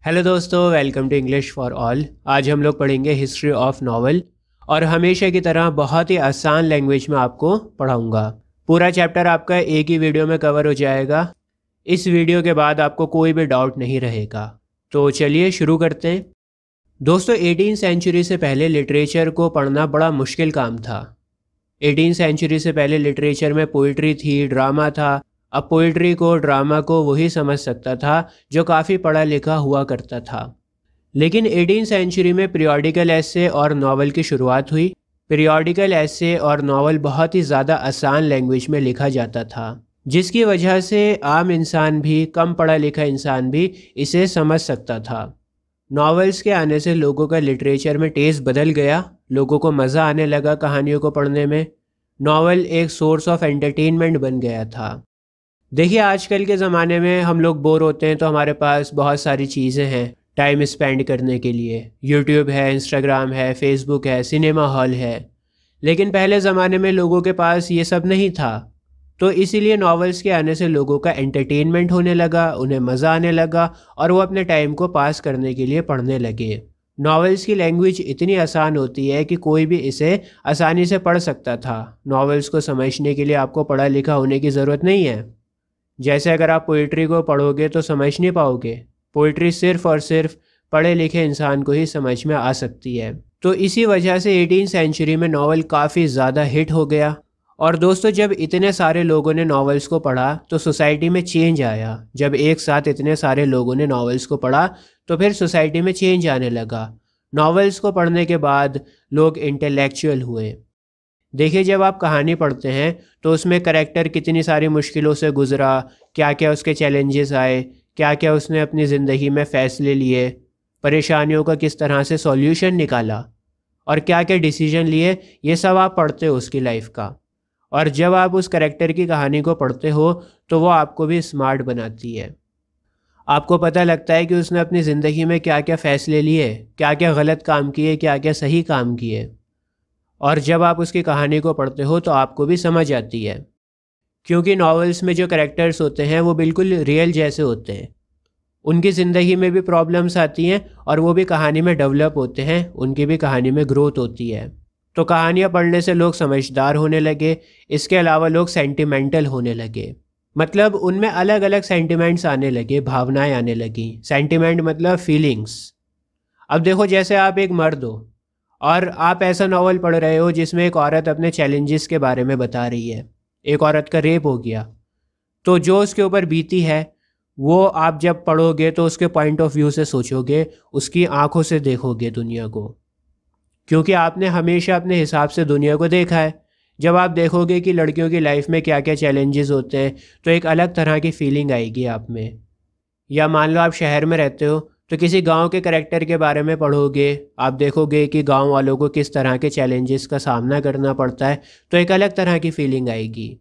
Hello दोस्तों, welcome to English for all. आज हम लोग पढ़ेंगे हिस्ट्री ऑफ नावल और हमेशा की तरह बहुत ही आसान लैंग्वेज में आपको पढ़ाऊंगा। पूरा चैप्टर आपका एक ही वीडियो में कवर हो जाएगा। इस वीडियो के बाद आपको कोई भी डाउट नहीं रहेगा। तो चलिए शुरू करते हैं। दोस्तों, 18 सेंचुरी से पहले लिटरेचर को पढ़ना बड़ा मुश्किल काम था। 18 सेंचुरी से पहले लिटरेचर में पोइट्री थी, ड्रामा था। अब पोइट्री को, ड्रामा को वही समझ सकता था जो काफ़ी पढ़ा लिखा हुआ करता था। लेकिन 18 सेंचुरी में पीरियोडिकल एसे और नावल की शुरुआत हुई। पीरियोडिकल एसे और नावल बहुत ही ज़्यादा आसान लैंग्वेज में लिखा जाता था, जिसकी वजह से आम इंसान भी, कम पढ़ा लिखा इंसान भी इसे समझ सकता था। नावल्स के आने से लोगों का लिटरेचर में टेस्ट बदल गया। लोगों को मज़ा आने लगा कहानियों को पढ़ने में। नावल एक सोर्स ऑफ एंटरटेनमेंट बन गया था। देखिए, आजकल के ज़माने में हम लोग बोर होते हैं तो हमारे पास बहुत सारी चीज़ें हैं टाइम स्पेंड करने के लिए। यूट्यूब है, इंस्टाग्राम है, फेसबुक है, सिनेमा हॉल है। लेकिन पहले ज़माने में लोगों के पास ये सब नहीं था। तो इसीलिए नॉवेल्स के आने से लोगों का एंटरटेनमेंट होने लगा, उन्हें मज़ा आने लगा और वो अपने टाइम को पास करने के लिए पढ़ने लगे। नॉवेल्स की लैंग्वेज इतनी आसान होती है कि कोई भी इसे आसानी से पढ़ सकता था। नॉवेल्स को समझने के लिए आपको पढ़ा लिखा होने की ज़रूरत नहीं है। जैसे अगर आप पोइट्री को पढ़ोगे तो समझ नहीं पाओगे। पोइट्री सिर्फ़ और सिर्फ पढ़े लिखे इंसान को ही समझ में आ सकती है। तो इसी वजह से 18 सेंचुरी में नावल काफ़ी ज़्यादा हिट हो गया। और दोस्तों, जब इतने सारे लोगों ने नावल्स को पढ़ा तो सोसाइटी में चेंज आया। जब एक साथ इतने सारे लोगों ने नावल्स को पढ़ा तो फिर सोसाइटी में चेंज आने लगा। नावल्स को पढ़ने के बाद लोग इंटेलेक्चुअल हुए। देखिए, जब आप कहानी पढ़ते हैं तो उसमें करैक्टर कितनी सारी मुश्किलों से गुज़रा, क्या क्या उसके चैलेंजेस आए, क्या क्या उसने अपनी ज़िंदगी में फ़ैसले लिए, परेशानियों का किस तरह से सॉल्यूशन निकाला और क्या क्या डिसीजन लिए, ये सब आप पढ़ते हो उसकी लाइफ का। और जब आप उस करैक्टर की कहानी को पढ़ते हो तो वो आपको भी स्मार्ट बनाती है। आपको पता लगता है कि उसने अपनी ज़िंदगी में क्या क्या फ़ैसले लिए, क्या क्या गलत काम किए, क्या क्या सही काम किए। और जब आप उसकी कहानी को पढ़ते हो तो आपको भी समझ आती है, क्योंकि नॉवेल्स में जो कैरेक्टर्स होते हैं वो बिल्कुल रियल जैसे होते हैं। उनकी ज़िंदगी में भी प्रॉब्लम्स आती हैं और वो भी कहानी में डेवलप होते हैं, उनकी भी कहानी में ग्रोथ होती है। तो कहानियाँ पढ़ने से लोग समझदार होने लगे। इसके अलावा लोग सेंटिमेंटल होने लगे, मतलब उनमें अलग अलग सेंटिमेंट्स आने लगे, भावनाएं आने लगी। सेंटिमेंट मतलब फीलिंग्स। अब देखो, जैसे आप एक मर्द हो और आप ऐसा नावल पढ़ रहे हो जिसमें एक औरत अपने चैलेंजेस के बारे में बता रही है। एक औरत का रेप हो गया, तो जो उसके ऊपर बीती है वो आप जब पढ़ोगे तो उसके पॉइंट ऑफ व्यू से सोचोगे, उसकी आंखों से देखोगे दुनिया को, क्योंकि आपने हमेशा अपने हिसाब से दुनिया को देखा है। जब आप देखोगे कि लड़कियों की लाइफ में क्या क्या चैलेंजेस होते हैं तो एक अलग तरह की फीलिंग आएगी आप में। या मान लो आप शहर में रहते हो तो किसी गांव के करैक्टर के बारे में पढ़ोगे, आप देखोगे कि गांव वालों को किस तरह के चैलेंजेस का सामना करना पड़ता है, तो एक अलग तरह की फीलिंग आएगी।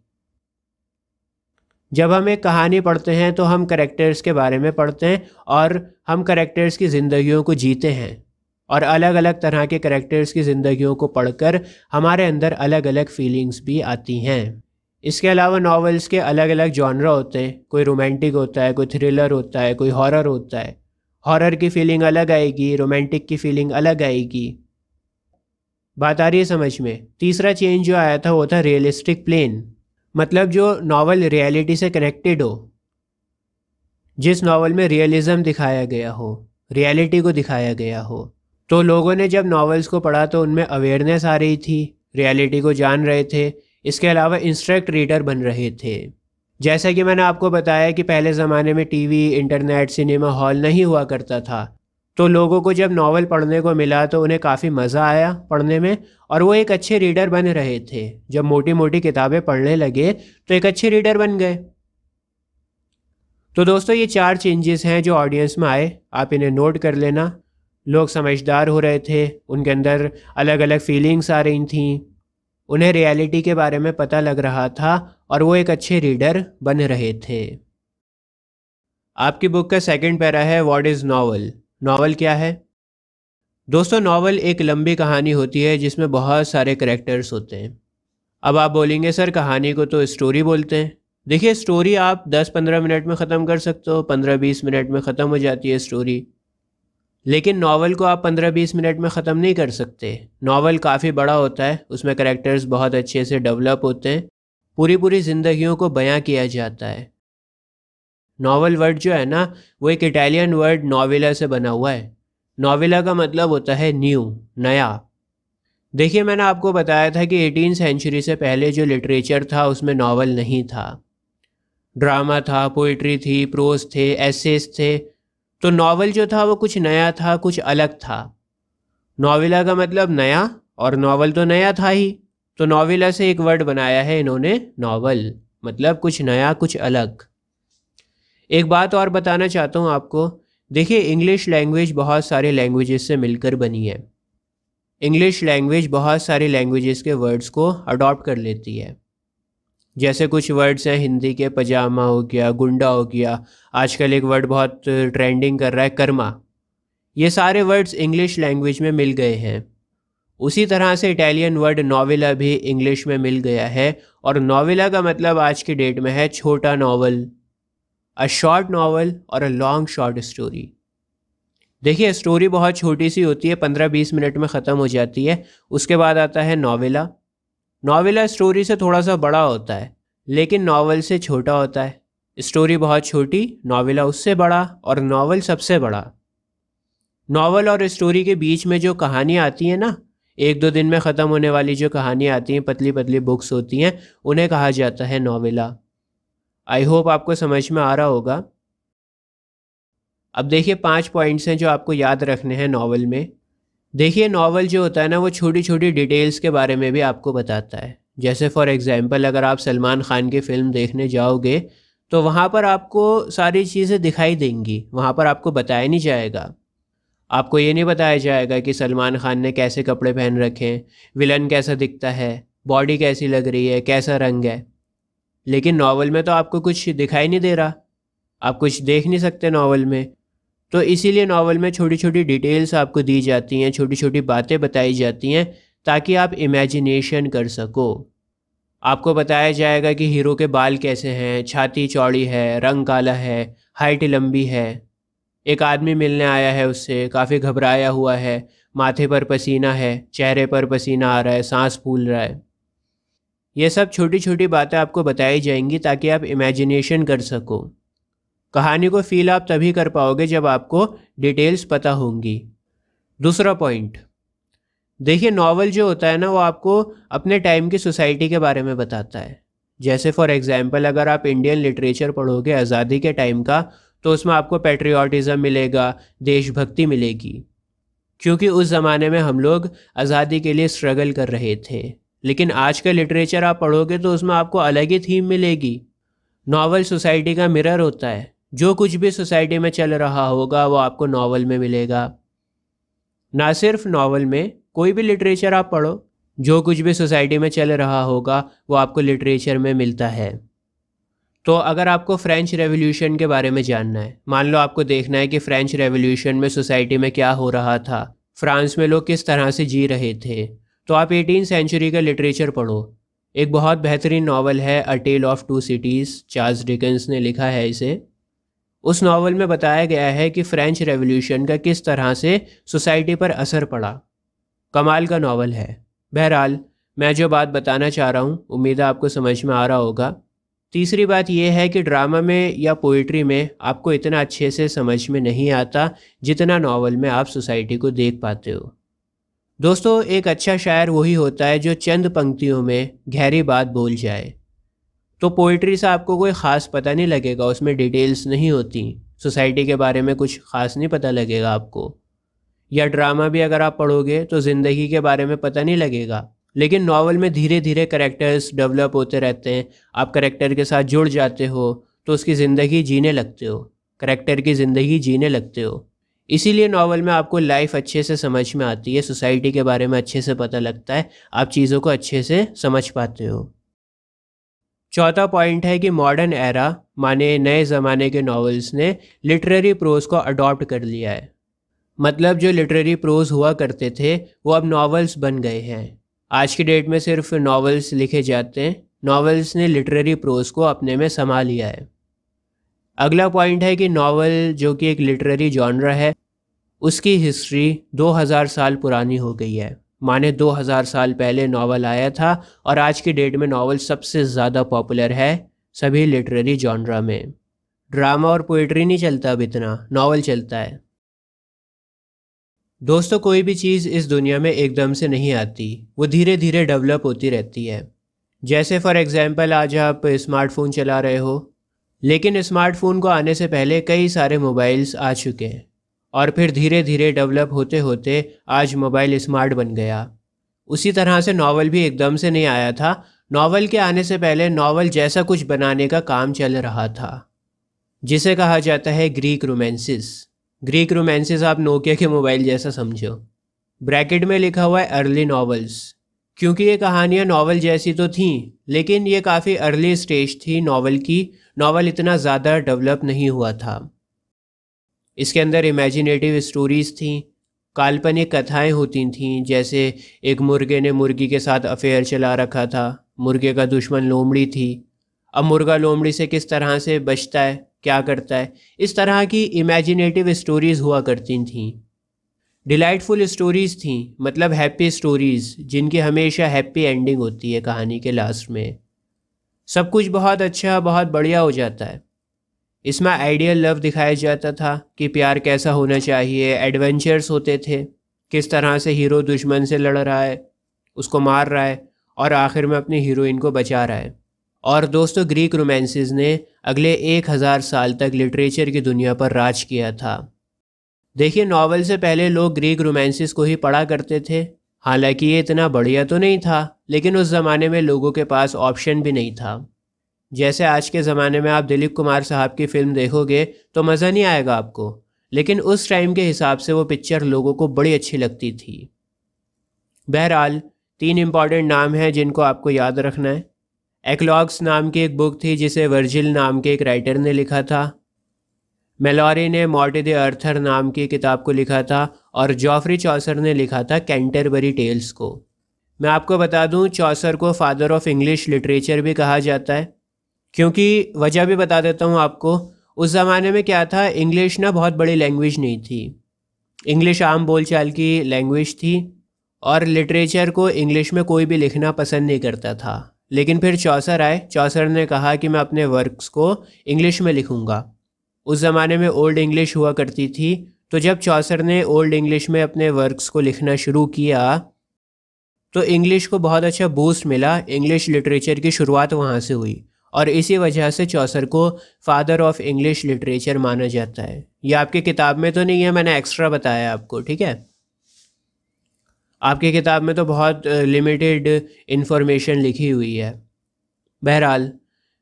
जब हम एक कहानी पढ़ते हैं तो हम करैक्टर्स के बारे में पढ़ते हैं और हम करैक्टर्स की ज़िंदगियों को जीते हैं। और अलग अलग तरह के करैक्टर्स की ज़िंदगियों को पढ़कर हमारे अंदर अलग अलग फीलिंग्स भी आती हैं। इसके अलावा नॉवेल्स के अलग अलग जॉनरा होते हैं। कोई रोमांटिक होता है, कोई थ्रिलर होता है, कोई हॉरर होता है। हॉरर की फीलिंग अलग आएगी, रोमांटिक की फीलिंग अलग आएगी। बात आ रही है समझ में? तीसरा चेंज जो आया था वो था रियलिस्टिक प्लेन, मतलब जो नावल रियलिटी से कनेक्टेड हो, जिस नावल में रियलिज्म दिखाया गया हो, रियलिटी को दिखाया गया हो। तो लोगों ने जब नावल्स को पढ़ा तो उनमें अवेयरनेस आ रही थी, रियलिटी को जान रहे थे। इसके अलावा इंस्ट्रक्ट रीडर बन रहे थे। जैसा कि मैंने आपको बताया कि पहले ज़माने में टीवी, इंटरनेट, सिनेमा हॉल नहीं हुआ करता था। तो लोगों को जब नावल पढ़ने को मिला तो उन्हें काफ़ी मज़ा आया पढ़ने में और वो एक अच्छे रीडर बन रहे थे। जब मोटी मोटी किताबें पढ़ने लगे तो एक अच्छे रीडर बन गए। तो दोस्तों, ये 4 चेंजेस हैं जो ऑडियंस में आए, आप इन्हें नोट कर लेना। लोग समझदार हो रहे थे, उनके अंदर अलग अलग फीलिंग्स आ रही थीं, उन्हें रियलिटी के बारे में पता लग रहा था और वो एक अच्छे रीडर बन रहे थे। आपकी बुक का सेकंड पैरा है व्हाट इज़ नावल। नावल क्या है? दोस्तों, नावल एक लंबी कहानी होती है जिसमें बहुत सारे कैरेक्टर्स होते हैं। अब आप बोलेंगे सर, कहानी को तो स्टोरी बोलते हैं। देखिए, स्टोरी आप 10-15 मिनट में ख़त्म कर सकते हो, 15-20 मिनट में ख़त्म हो जाती है स्टोरी। लेकिन नावल को आप 15-20 मिनट में ख़त्म नहीं कर सकते। नावल काफ़ी बड़ा होता है, उसमें करैक्टर्स बहुत अच्छे से डेवलप होते हैं, पूरी पूरी ज़िंदगियों को बयां किया जाता है। नावल वर्ड जो है ना, वो एक इटालियन वर्ड नोवेला से बना हुआ है। नोवेला का मतलब होता है न्यू, नया। देखिए, मैंने आपको बताया था कि 18वीं सेंचुरी से पहले जो लिटरेचर था उसमें नावल नहीं था। ड्रामा था, पोइट्री थी, प्रोज थे, एसेस थे। तो नावल जो था वो कुछ नया था, कुछ अलग था। नोवेला का मतलब नया, और नावल तो नया था ही, तो नोवेला से एक वर्ड बनाया है इन्होंने, नावल, मतलब कुछ नया, कुछ अलग। एक बात और बताना चाहता हूँ आपको। देखिए, इंग्लिश लैंग्वेज बहुत सारे लैंग्वेजेस से मिलकर बनी है। इंग्लिश लैंग्वेज बहुत सारी लैंग्वेजेस के वर्ड्स को अडॉप्ट कर लेती है। जैसे कुछ वर्ड्स हैं हिंदी के, पजामा हो गया, गुंडा हो गया, आजकल एक वर्ड बहुत ट्रेंडिंग कर रहा है, कर्मा। ये सारे वर्ड्स इंग्लिश लैंग्वेज में मिल गए हैं। उसी तरह से इटालियन वर्ड नोवेला भी इंग्लिश में मिल गया है, और नोवेला का मतलब आज की डेट में है छोटा नावल, अ शॉर्ट नावल और अ लॉन्ग शॉर्ट स्टोरी। देखिए, स्टोरी बहुत छोटी सी होती है, 15-20 मिनट में ख़त्म हो जाती है। उसके बाद आता है नोवेला। नोवेला स्टोरी से थोड़ा सा बड़ा होता है, लेकिन नावल से छोटा होता है। स्टोरी बहुत छोटी, नोवेला उससे बड़ा, और नावल सबसे बड़ा। नावल और स्टोरी के बीच में जो कहानियाँ आती हैं ना, 1-2 दिन में ख़त्म होने वाली जो कहानियाँ आती हैं, पतली पतली बुक्स होती हैं, उन्हें कहा जाता है नोवेला। आई होप आपको समझ में आ रहा होगा। अब देखिए, 5 पॉइंट्स हैं जो आपको याद रखने हैं नावल में। देखिए, नावल जो होता है ना, वो छोटी छोटी डिटेल्स के बारे में भी आपको बताता है। जैसे फॉर एग्ज़ाम्पल, अगर आप सलमान खान की फ़िल्म देखने जाओगे तो वहाँ पर आपको सारी चीज़ें दिखाई देंगी, वहाँ पर आपको बताया नहीं जाएगा। आपको ये नहीं बताया जाएगा कि सलमान खान ने कैसे कपड़े पहन रखे हैं, विलन कैसा दिखता है, बॉडी कैसी लग रही है, कैसा रंग है। लेकिन नावल में तो आपको कुछ दिखाई नहीं दे रहा, आप कुछ देख नहीं सकते नावल में। तो इसीलिए नावल में छोटी छोटी डिटेल्स आपको दी जाती हैं, छोटी छोटी बातें बताई जाती हैं, ताकि आप इमेजिनेशन कर सको। आपको बताया जाएगा कि हीरो के बाल कैसे हैं, छाती चौड़ी है, रंग काला है, हाइट लंबी है, एक आदमी मिलने आया है उससे, काफ़ी घबराया हुआ है, माथे पर पसीना है, चेहरे पर पसीना आ रहा है, सांस फूल रहा है। ये सब छोटी छोटी बातें आपको बताई जाएंगी ताकि आप इमेजिनेशन कर सको। कहानी को फील आप तभी कर पाओगे जब आपको डिटेल्स पता होंगी। दूसरा पॉइंट, देखिए, नावल जो होता है ना, वो आपको अपने टाइम की सोसाइटी के बारे में बताता है। जैसे फॉर एग्जांपल, अगर आप इंडियन लिटरेचर पढ़ोगे आज़ादी के टाइम का, तो उसमें आपको पैट्रियाटिज़म मिलेगा, देशभक्ति मिलेगी, क्योंकि उस ज़माने में हम लोग आज़ादी के लिए स्ट्रगल कर रहे थे। लेकिन आज का लिटरेचर आप पढ़ोगे तो उसमें आपको अलग ही थीम मिलेगी। नावल सोसाइटी का मिरर होता है, जो कुछ भी सोसाइटी में चल रहा होगा वो आपको नावल में मिलेगा। ना सिर्फ नावल में, कोई भी लिटरेचर आप पढ़ो, जो कुछ भी सोसाइटी में चल रहा होगा वो आपको लिटरेचर में मिलता है। तो अगर आपको फ्रेंच रेवोल्यूशन के बारे में जानना है, मान लो आपको देखना है कि फ्रेंच रेवोल्यूशन में सोसाइटी में क्या हो रहा था, फ्रांस में लोग किस तरह से जी रहे थे, तो आप 18वीं सेंचुरी का लिटरेचर पढ़ो। एक बहुत बेहतरीन नावल है a tale of two cities, Charles Dickens ने लिखा है इसे। उस नावल में बताया गया है कि फ़्रेंच रेवोल्यूशन का किस तरह से सोसाइटी पर असर पड़ा। कमाल का नावल है। बहरहाल, मैं जो बात बताना चाह रहा हूँ, उम्मीद है आपको समझ में आ रहा होगा। तीसरी बात यह है कि ड्रामा में या पोइट्री में आपको इतना अच्छे से समझ में नहीं आता जितना नावल में आप सोसाइटी को देख पाते हो। दोस्तों, एक अच्छा शायर वही होता है जो चंद पंक्तियों में गहरी बात बोल जाए। तो पोइट्री से आपको कोई ख़ास पता नहीं लगेगा, उसमें डिटेल्स नहीं होती, सोसाइटी के बारे में कुछ ख़ास नहीं पता लगेगा आपको। या ड्रामा भी अगर आप पढ़ोगे तो ज़िंदगी के बारे में पता नहीं लगेगा। लेकिन नावल में धीरे धीरे करैक्टर्स डेवलप होते रहते हैं, आप करैक्टर के साथ जुड़ जाते हो, तो उसकी ज़िंदगी जीने लगते हो, करैक्टर की ज़िंदगी जीने लगते हो। इसीलिए नावल में आपको लाइफ अच्छे से समझ में आती है, सोसाइटी के बारे में अच्छे से पता लगता है, आप चीज़ों को अच्छे से समझ पाते हो। चौथा पॉइंट है कि मॉडर्न एरा माने नए ज़माने के नॉवेल्स ने लिटरेरी प्रोज को अडॉप्ट कर लिया है। मतलब जो लिटरेरी प्रोज हुआ करते थे वो अब नॉवेल्स बन गए हैं। आज की डेट में सिर्फ नॉवेल्स लिखे जाते हैं, नॉवेल्स ने लिटरेरी प्रोज को अपने में समा लिया है। अगला पॉइंट है कि नॉवल, जो कि एक लिटरेरी जॉनरा है, उसकी हिस्ट्री 2000 साल पुरानी हो गई है। माने 2000 साल पहले नावल आया था और आज की डेट में नावल सबसे ज़्यादा पॉपुलर है सभी लिटरेरी जॉनरा में। ड्रामा और पोइट्री नहीं चलता अब इतना, नावल चलता है। दोस्तों, कोई भी चीज़ इस दुनिया में एकदम से नहीं आती, वो धीरे धीरे डेवलप होती रहती है। जैसे फॉर एग्ज़ाम्पल आज आप स्मार्टफ़ोन चला रहे हो, लेकिन स्मार्टफ़ोन को आने से पहले कई सारे मोबाइल्स आ चुके हैं और फिर धीरे धीरे डेवलप होते होते आज मोबाइल स्मार्ट बन गया। उसी तरह से नावल भी एकदम से नहीं आया था। नावल के आने से पहले नावल जैसा कुछ बनाने का काम चल रहा था, जिसे कहा जाता है ग्रीक रोमांसिस। ग्रीक रोमांसिस आप नोकिया के मोबाइल जैसा समझो। ब्रैकेट में लिखा हुआ है अर्ली नॉवेल्स, क्योंकि ये कहानियाँ नावल जैसी तो थीं, लेकिन ये काफ़ी अर्ली स्टेज थी नावल की। नावल इतना ज़्यादा डेवलप नहीं हुआ था। इसके अंदर इमेजिनेटिव स्टोरीज़ थीं, काल्पनिक कथाएं होती थीं। जैसे एक मुर्गे ने मुर्गी के साथ अफेयर चला रखा था, मुर्गे का दुश्मन लोमड़ी थी। अब मुर्गा लोमड़ी से किस तरह से बचता है, क्या करता है, इस तरह की इमेजिनेटिव स्टोरीज़ हुआ करती थीं। डिलाइटफुल स्टोरीज़ थीं, मतलब हैप्पी स्टोरीज़ जिनकी हमेशा हैप्पी एंडिंग होती है कहानी के लास्ट में। सब कुछ बहुत अच्छा, बहुत बढ़िया हो जाता है। इसमें आइडियल लव दिखाया जाता था कि प्यार कैसा होना चाहिए। एडवेंचर्स होते थे, किस तरह से हीरो दुश्मन से लड़ रहा है, उसको मार रहा है और आखिर में अपनी हीरोइन को बचा रहा है। और दोस्तों, ग्रीक रोमांसिस ने अगले 1000 साल तक लिटरेचर की दुनिया पर राज किया था। देखिए, नावल से पहले लोग ग्रीक रोमांसिस को ही पढ़ा करते थे। हालांकि ये इतना बढ़िया तो नहीं था, लेकिन उस ज़माने में लोगों के पास ऑप्शन भी नहीं था। जैसे आज के ज़माने में आप दिलीप कुमार साहब की फ़िल्म देखोगे तो मज़ा नहीं आएगा आपको, लेकिन उस टाइम के हिसाब से वो पिक्चर लोगों को बड़ी अच्छी लगती थी। बहरहाल, 3 इम्पॉर्टेंट नाम हैं जिनको आपको याद रखना है। एक्लॉग्स नाम की एक बुक थी जिसे वर्जिल नाम के एक राइटर ने लिखा था। मेलॉरी ने मॉर्टी द अर्थर नाम की किताब को लिखा था और जॉफरी चौसर ने लिखा था कैंटरबरी टेल्स को। मैं आपको बता दूं, चौसर को फादर ऑफ इंग्लिश लिटरेचर भी कहा जाता है, क्योंकि वजह भी बता देता हूं आपको। उस ज़माने में क्या था, इंग्लिश ना बहुत बड़ी लैंग्वेज नहीं थी। इंग्लिश आम बोलचाल की लैंग्वेज थी और लिटरेचर को इंग्लिश में कोई भी लिखना पसंद नहीं करता था। लेकिन फिर चौसर आए, चौसर ने कहा कि मैं अपने वर्क्स को इंग्लिश में लिखूंगा। उस ज़माने में ओल्ड इंग्लिश हुआ करती थी, तो जब चौसर ने ओल्ड इंग्लिश में अपने वर्क्स को लिखना शुरू किया तो इंग्लिश को बहुत अच्छा बूस्ट मिला। इंग्लिश लिटरेचर की शुरुआत वहाँ से हुई और इसी वजह से चौसर को फादर ऑफ इंग्लिश लिटरेचर माना जाता है। ये आपकी किताब में तो नहीं है, मैंने एक्स्ट्रा बताया आपको, ठीक है। आपकी किताब में तो बहुत लिमिटेड इन्फॉर्मेशन लिखी हुई है। बहरहाल,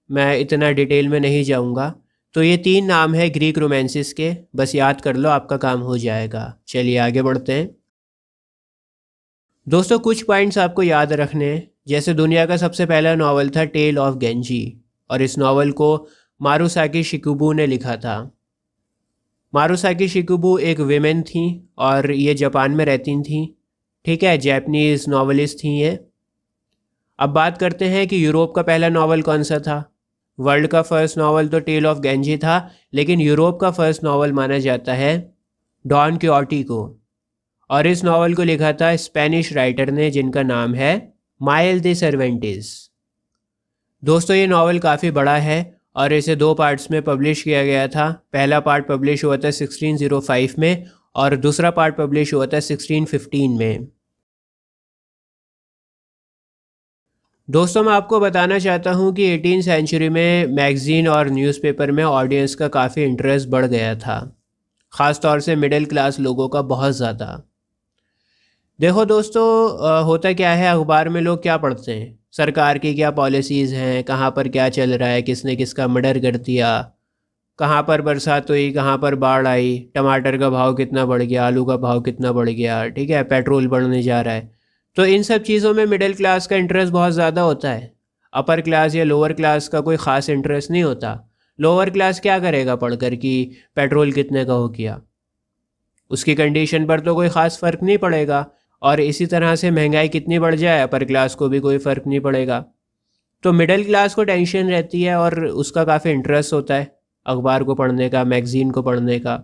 मैं इतना डिटेल में नहीं जाऊंगा। तो ये 3 नाम है ग्रीक रोमांसिस के, बस याद कर लो, आपका काम हो जाएगा। चलिए आगे बढ़ते हैं। दोस्तों, कुछ पॉइंट्स आपको याद रखने हैं। जैसे दुनिया का सबसे पहला नावल था टेल ऑफ गेंजी, और इस नावल को मारुसाकी शिकुबु ने लिखा था। मारुसाकी शिकुबु एक विमेन थी और ये जापान में रहती थी, ठीक है, जैपनीज़ नावलिस्ट थी ये। अब बात करते हैं कि यूरोप का पहला नावल कौन सा था। वर्ल्ड का फर्स्ट नावल तो टेल ऑफ गेंजी था, लेकिन यूरोप का फर्स्ट नावल माना जाता है डॉन क्विक्योटी को, और इस नावल को लिखा था स्पेनिश राइटर ने जिनका नाम है माइल दे सर्वेंटेस। दोस्तों, ये नावल काफ़ी बड़ा है और इसे 2 पार्ट्स में पब्लिश किया गया था। पहला पार्ट पब्लिश हुआ था 1605 में और दूसरा पार्ट पब्लिश हुआ था 1615 में। दोस्तों, मैं आपको बताना चाहता हूँ कि 18वीं सेंचुरी में मैगज़ीन और न्यूज़पेपर में ऑडियंस का काफ़ी इंटरेस्ट बढ़ गया था, ख़ास तौर से मिडिल क्लास लोगों का बहुत ज़्यादा। देखो दोस्तों, होता क्या है, अखबार में लोग क्या पढ़ते हैं, सरकार की क्या पॉलिसीज़ हैं, कहाँ पर क्या चल रहा है, किसने किसका मर्डर कर दिया, कहाँ पर बरसात हुई, कहाँ पर बाढ़ आई, टमाटर का भाव कितना बढ़ गया, आलू का भाव कितना बढ़ गया, ठीक है, पेट्रोल बढ़ने जा रहा है। तो इन सब चीज़ों में मिडिल क्लास का इंटरेस्ट बहुत ज़्यादा होता है। अपर क्लास या लोअर क्लास का कोई ख़ास इंटरेस्ट नहीं होता। लोअर क्लास क्या करेगा पढ़कर कि पेट्रोल कितने का हो गया, उसकी कंडीशन पर तो कोई ख़ास फ़र्क नहीं पड़ेगा। और इसी तरह से महंगाई कितनी बढ़ जाए, अपर क्लास को भी कोई फ़र्क नहीं पड़ेगा। तो मिडिल क्लास को टेंशन रहती है और उसका काफ़ी इंटरेस्ट होता है अखबार को पढ़ने का, मैगज़ीन को पढ़ने का।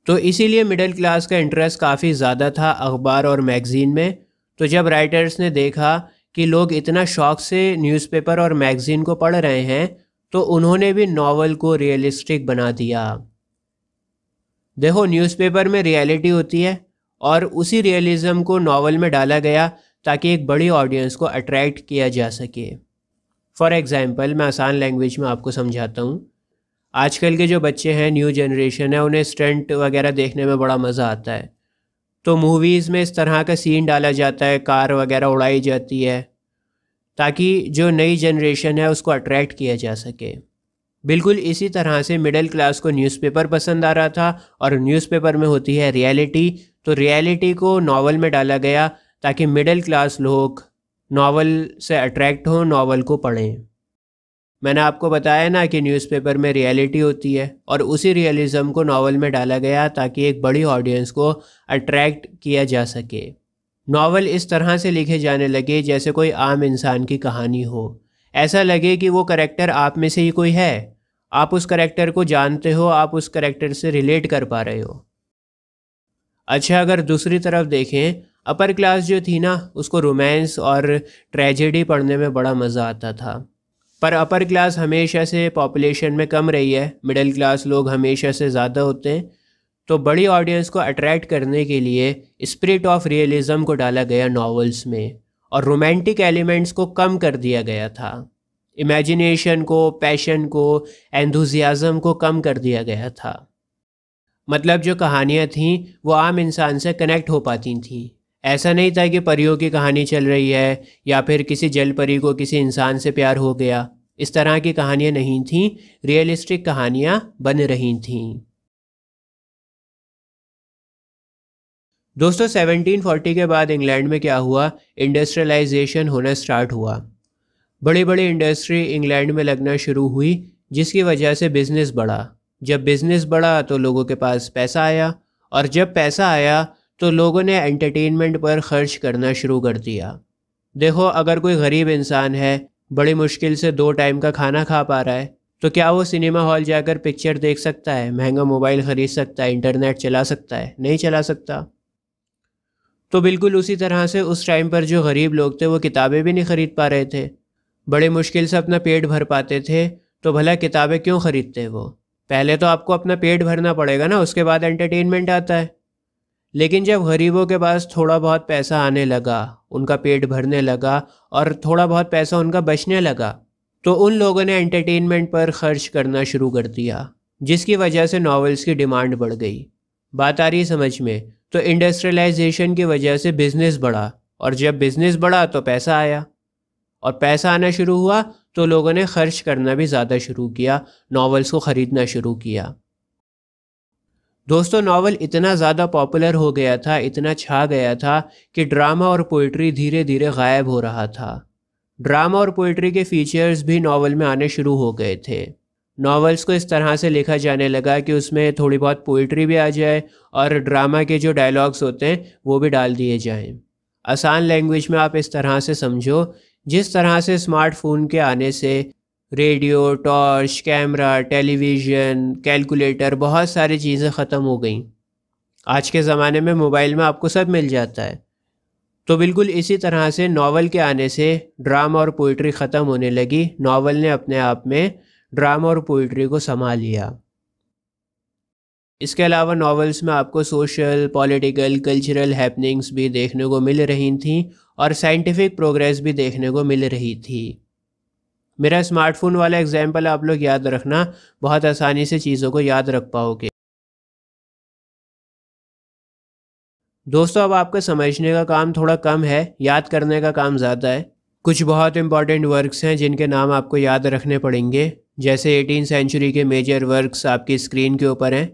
तो इसीलिए मिडिल क्लास का इंटरेस्ट काफ़ी ज़्यादा था अखबार और मैगज़ीन में। तो जब राइटर्स ने देखा कि लोग इतना शौक से न्यूज़पेपर और मैगज़ीन को पढ़ रहे हैं, तो उन्होंने भी नावल को रियलिस्टिक बना दिया। देखो, न्यूज़पेपर में रियलिटी होती है और उसी रियलिज़म को नावल में डाला गया ताकि एक बड़ी ऑडियंस को अट्रैक्ट किया जा सके। फॉर एग्ज़ाम्पल, मैं आसान लैंग्वेज में आपको समझाता हूँ। आजकल के जो बच्चे हैं, न्यू जनरेशन है, उन्हें स्टंट वगैरह देखने में बड़ा मज़ा आता है। तो मूवीज़ में इस तरह का सीन डाला जाता है, कार वगैरह उड़ाई जाती है, ताकि जो नई जनरेशन है उसको अट्रैक्ट किया जा सके। बिल्कुल इसी तरह से मिडिल क्लास को न्यूज़पेपर पसंद आ रहा था और न्यूज़पेपर में होती है रियलिटी, तो रियलिटी को नावल में डाला गया ताकि मिडिल क्लास लोग नावल से अट्रैक्ट हों, नावल को पढ़ें। मैंने आपको बताया ना कि न्यूज़पेपर में रियलिटी होती है और उसी रियलिज़म को नावल में डाला गया ताकि एक बड़ी ऑडियंस को अट्रैक्ट किया जा सके। नावल इस तरह से लिखे जाने लगे जैसे कोई आम इंसान की कहानी हो। ऐसा लगे कि वो करैक्टर आप में से ही कोई है, आप उस करैक्टर को जानते हो, आप उस करैक्टर से रिलेट कर पा रहे हो। अच्छा, अगर दूसरी तरफ देखें, अपर क्लास जो थी ना, उसको रोमांस और ट्रेजेडी पढ़ने में बड़ा मज़ा आता था। पर अपर क्लास हमेशा से पॉपुलेशन में कम रही है, मिडिल क्लास लोग हमेशा से ज़्यादा होते हैं। तो बड़ी ऑडियंस को अट्रैक्ट करने के लिए स्पिरिट ऑफ रियलिज़म को डाला गया नॉवेल्स में और रोमांटिक एलिमेंट्स को कम कर दिया गया था। इमेजिनेशन को, पैशन को, एंथुजियाज़म को कम कर दिया गया था। मतलब जो कहानियाँ थीं वो आम इंसान से कनेक्ट हो पाती थीं। ऐसा नहीं था कि परियों की कहानी चल रही है या फिर किसी जल परी को किसी इंसान से प्यार हो गया। इस तरह की कहानियाँ नहीं थीं, रियलिस्टिक कहानियाँ बन रही थीं। दोस्तों, 1740 के बाद इंग्लैंड में क्या हुआ, इंडस्ट्रियलाइजेशन होना स्टार्ट हुआ। बड़ी बड़ी इंडस्ट्री इंग्लैंड में लगना शुरू हुई, जिसकी वजह से बिज़नेस बढ़ा। जब बिज़नेस बढ़ा तो लोगों के पास पैसा आया, और जब पैसा आया तो लोगों ने एंटरटेनमेंट पर खर्च करना शुरू कर दिया। देखो, अगर कोई गरीब इंसान है, बड़ी मुश्किल से 2 टाइम का खाना खा पा रहा है, तो क्या वो सिनेमा हॉल जाकर पिक्चर देख सकता है, महंगा मोबाइल ख़रीद सकता है, इंटरनेट चला सकता है? नहीं चला सकता। तो बिल्कुल उसी तरह से उस टाइम पर जो गरीब लोग थे वो किताबें भी नहीं ख़रीद पा रहे थे। बड़े मुश्किल से अपना पेट भर पाते थे, तो भला किताबें क्यों ख़रीदते वो? पहले तो आपको अपना पेट भरना पड़ेगा ना, उसके बाद एंटरटेनमेंट आता है। लेकिन जब गरीबों के पास थोड़ा बहुत पैसा आने लगा, उनका पेट भरने लगा और थोड़ा बहुत पैसा उनका बचने लगा, तो उन लोगों ने एंटरटेनमेंट पर खर्च करना शुरू कर दिया, जिसकी वजह से नॉवेल्स की डिमांड बढ़ गई। बात आ रही है समझ में? तो इंडस्ट्रियलाइजेशन की वजह से बिज़नेस बढ़ा, और जब बिज़नेस बढ़ा तो पैसा आया, और पैसा आना शुरू हुआ तो लोगों ने खर्च करना भी ज़्यादा शुरू किया, नॉवेल्स को ख़रीदना शुरू किया। दोस्तों, नावल इतना ज़्यादा पॉपुलर हो गया था, इतना छा गया था कि ड्रामा और पोइट्री धीरे धीरे गायब हो रहा था। ड्रामा और पोइट्री के फीचर्स भी नावल में आने शुरू हो गए थे। नावल्स को इस तरह से लिखा जाने लगा कि उसमें थोड़ी बहुत पोइट्री भी आ जाए और ड्रामा के जो डायलॉग्स होते हैं वो भी डाल दिए जाएं। आसान लैंग्वेज में आप इस तरह से समझो, जिस तरह से स्मार्टफोन के आने से radio, torch, camera, television, calculator, बहुत सारी चीज़ें ख़त्म हो गई। आज के ज़माने में मोबाइल में आपको सब मिल जाता है। तो बिल्कुल इसी तरह से नावल के आने से ड्रामा और पोइट्री ख़त्म होने लगी। नावल ने अपने आप में ड्रामा और पोइट्री को संभाल लिया। इसके अलावा नावल्स में आपको सोशल, पॉलिटिकल, कल्चरल हैपनिंग्स भी देखने को मिल रही थी और साइंटिफिक प्रोग्रेस भी देखने को मिल रही थी। मेरा स्मार्टफोन वाला एग्जाम्पल आप लोग याद रखना, बहुत आसानी से चीज़ों को याद रख पाओगे। दोस्तों, अब आपका समझने का काम थोड़ा कम है, याद करने का काम ज़्यादा है। कुछ बहुत इंपॉर्टेंट वर्क्स हैं जिनके नाम आपको याद रखने पड़ेंगे, जैसे 18वीं सेंचुरी के मेजर वर्क्स आपकी स्क्रीन के ऊपर हैं।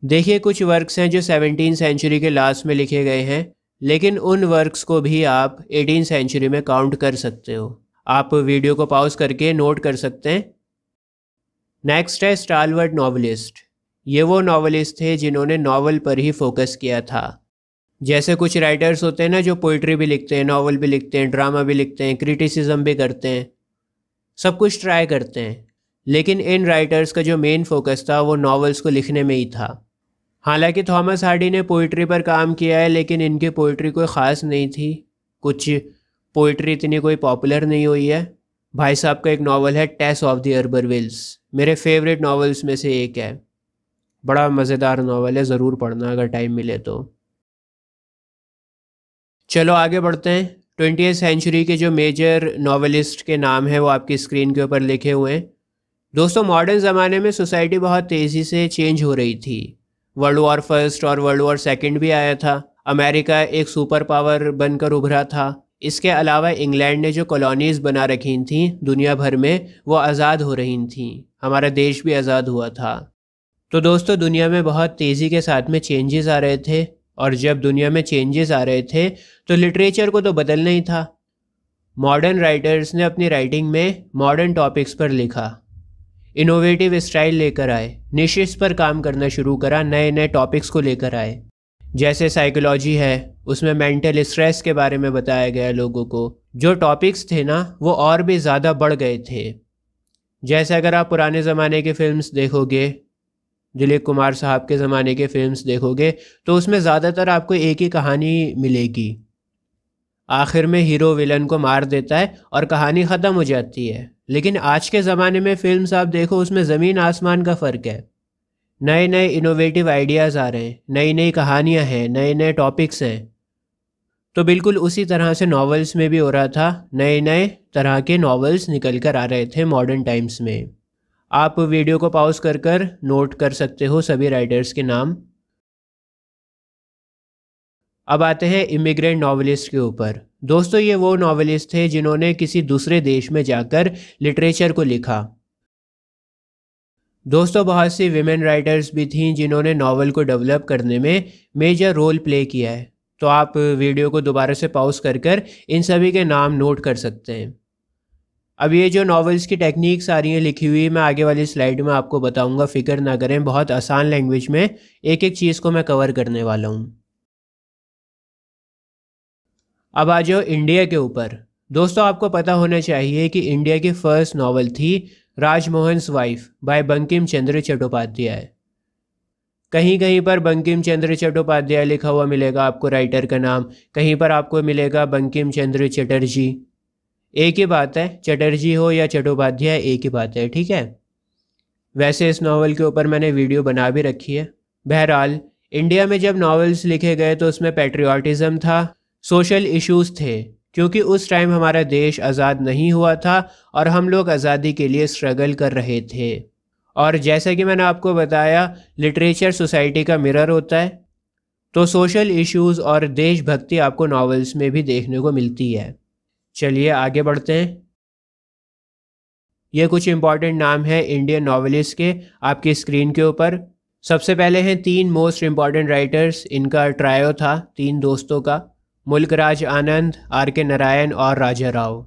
देखिए, कुछ वर्क्स हैं जो 17वीं सेंचुरी के लास्ट में लिखे गए हैं, लेकिन उन वर्क्स को भी आप 18वीं सेंचुरी में काउंट कर सकते हो। आप वीडियो को पॉज करके नोट कर सकते हैं। नेक्स्ट है स्टालवर्ट नॉवलिस्ट। ये वो नॉवलिस्ट थे जिन्होंने नॉवल पर ही फोकस किया था। जैसे कुछ राइटर्स होते हैं ना, जो पोइट्री भी लिखते हैं, नॉवल भी लिखते हैं, ड्रामा भी लिखते हैं, क्रिटिसिज्म भी करते हैं, सब कुछ ट्राई करते हैं। लेकिन इन राइटर्स का जो मेन फोकस था वो नॉवेल्स को लिखने में ही था। हालांकि थॉमस हार्डी ने पोइट्री पर काम किया है, लेकिन इनकी पोइट्री कोई ख़ास नहीं थी। कुछ पोइट्री इतनी कोई पॉपुलर नहीं हुई है। भाई साहब का एक नावल है टेस ऑफ द अर्बरविल्स, मेरे फेवरेट नावल्स में से एक है। बड़ा मज़ेदार नावल है, ज़रूर पढ़ना अगर टाइम मिले तो। चलो आगे बढ़ते हैं। 20वीं सेंचुरी के जो मेजर नावलिस्ट के नाम हैं वो आपकी स्क्रीन के ऊपर लिखे हुए हैं। दोस्तों, मॉडर्न ज़माने में सोसाइटी बहुत तेज़ी से चेंज हो रही थी। वर्ल्ड वॉर फर्स्ट और वर्ल्ड वॉर सेकंड भी आया था। अमेरिका एक सुपर पावर बनकर उभरा था। इसके अलावा इंग्लैंड ने जो कॉलोनीज़ बना रखी थी दुनिया भर में, वो आज़ाद हो रही थी। हमारा देश भी आज़ाद हुआ था। तो दोस्तों, दुनिया में बहुत तेज़ी के साथ में चेंजेस आ रहे थे, और जब दुनिया में चेंजेस आ रहे थे तो लिटरेचर को तो बदलना ही था। मॉडर्न राइटर्स ने अपनी राइटिंग में मॉडर्न टॉपिक्स पर लिखा, इनोवेटिव स्टाइल लेकर आए, निशेस पर काम करना शुरू करा, नए नए टॉपिक्स को लेकर आए। जैसे साइकोलॉजी है, उसमें मेंटल स्ट्रेस के बारे में बताया गया लोगों को। जो टॉपिक्स थे ना, वो और भी ज़्यादा बढ़ गए थे। जैसे अगर आप पुराने ज़माने के फिल्म्स देखोगे, दिलीप कुमार साहब के ज़माने के फिल्म्स देखोगे, तो उसमें ज़्यादातर आपको एक ही कहानी मिलेगी। आखिर में हीरो विलन को मार देता है और कहानी ख़त्म हो जाती है। लेकिन आज के ज़माने में फिल्म्स आप देखो, उसमें ज़मीन आसमान का फ़र्क है। नए नए इनोवेटिव आइडियाज़ आ रहे हैं, नई नई कहानियाँ हैं, नए नए टॉपिक्स हैं। तो बिल्कुल उसी तरह से नॉवेल्स में भी हो रहा था। नए नए तरह के नॉवेल्स निकल कर आ रहे थे मॉडर्न टाइम्स में। आप वीडियो को पॉज कर नोट कर सकते हो सभी राइटर्स के नाम। अब आते हैं इमिग्रेंट नॉवलिस्ट के ऊपर। दोस्तों, ये वो नॉवलिस्ट थे जिन्होंने किसी दूसरे देश में जाकर लिटरेचर को लिखा। दोस्तों, बहुत सी विमेन राइटर्स भी थीं जिन्होंने नावल को डेवलप करने में मेजर रोल प्ले किया है। तो आप वीडियो को दोबारा से पॉज कर इन सभी के नाम नोट कर सकते हैं। अब ये जो नॉवेल्स की टेक्निक्स आ रही हैं लिखी हुई, मैं आगे वाली स्लाइड में आपको बताऊंगा, फ़िक्र ना करें। बहुत आसान लैंग्वेज में एक एक चीज़ को मैं कवर करने वाला हूँ। अब आ जाओ इंडिया के ऊपर। दोस्तों, आपको पता होना चाहिए कि इंडिया की फ़र्स्ट नावल थी राजमोहन्स वाइफ बाय बंकिम चंद्र चट्टोपाध्याय। कहीं कहीं पर बंकिम चंद्र चट्टोपाध्याय लिखा हुआ मिलेगा आपको राइटर का नाम, कहीं पर आपको मिलेगा बंकिम चंद्र चटर्जी। एक ही बात है, चटर्जी हो या चट्टोपाध्याय एक ही बात है, ठीक है। वैसे इस नावल के ऊपर मैंने वीडियो बना भी रखी है। बहरहाल, इंडिया में जब नावल्स लिखे गए तो उसमें पैट्रियाटिज़म था, सोशल इश्यूज़ थे, क्योंकि उस टाइम हमारा देश आज़ाद नहीं हुआ था और हम लोग आज़ादी के लिए स्ट्रगल कर रहे थे। और जैसा कि मैंने आपको बताया, लिटरेचर सोसाइटी का मिरर होता है, तो सोशल इश्यूज़ और देशभक्ति आपको नावल्स में भी देखने को मिलती है। चलिए आगे बढ़ते हैं। ये कुछ इंपॉर्टेंट नाम है इंडियन नॉवेलिस्ट के आपकी स्क्रीन के ऊपर। सबसे पहले हैं 3 मोस्ट इम्पॉर्टेंट राइटर्स। इनका ट्रायो था 3 दोस्तों का, मुल्कराज आनंद, R.K. नारायण और राजा राव।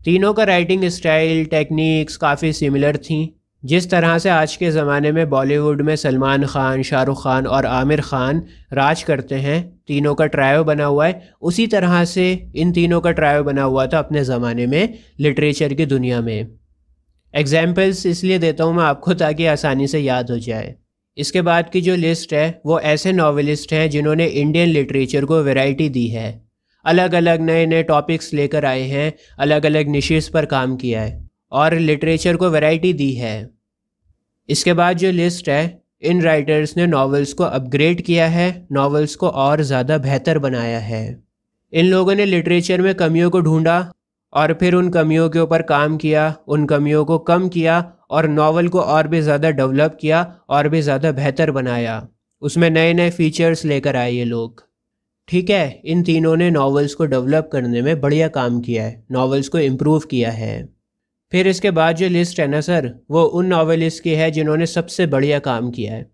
तीनों का राइटिंग स्टाइल, टेक्निक्स काफ़ी सिमिलर थी। जिस तरह से आज के ज़माने में बॉलीवुड में सलमान खान, शाहरुख खान और आमिर खान राज करते हैं, तीनों का ट्रायो बना हुआ है, उसी तरह से इन तीनों का ट्रायो बना हुआ था अपने ज़माने में लिटरेचर की दुनिया में। एग्जाम्पल्स इसलिए देता हूँ मैं आपको ताकि आसानी से याद हो जाए। इसके बाद की जो लिस्ट है वो ऐसे नॉवेलिस्ट हैं जिन्होंने इंडियन लिटरेचर को वैरायटी दी है, अलग अलग नए नए टॉपिक्स लेकर आए हैं, अलग अलग निशेस पर काम किया है और लिटरेचर को वैरायटी दी है। इसके बाद जो लिस्ट है, इन राइटर्स ने नॉवेल्स को अपग्रेड किया है, नॉवेल्स को और ज़्यादा बेहतर बनाया है। इन लोगों ने लिटरेचर में कमियों को ढूंढा और फिर उन कमियों के ऊपर काम किया, उन कमियों को कम किया और नावल को और भी ज़्यादा डेवलप किया और भी ज़्यादा बेहतर बनाया। उसमें नए नए फीचर्स लेकर आए ये लोग, ठीक है। इन तीनों ने नावल्स को डेवलप करने में बढ़िया काम किया है, नावल्स को इम्प्रूव किया है। फिर इसके बाद जो लिस्ट है ना सर, वो उन नावलिस्ट की है जिन्होंने सबसे बढ़िया काम किया है।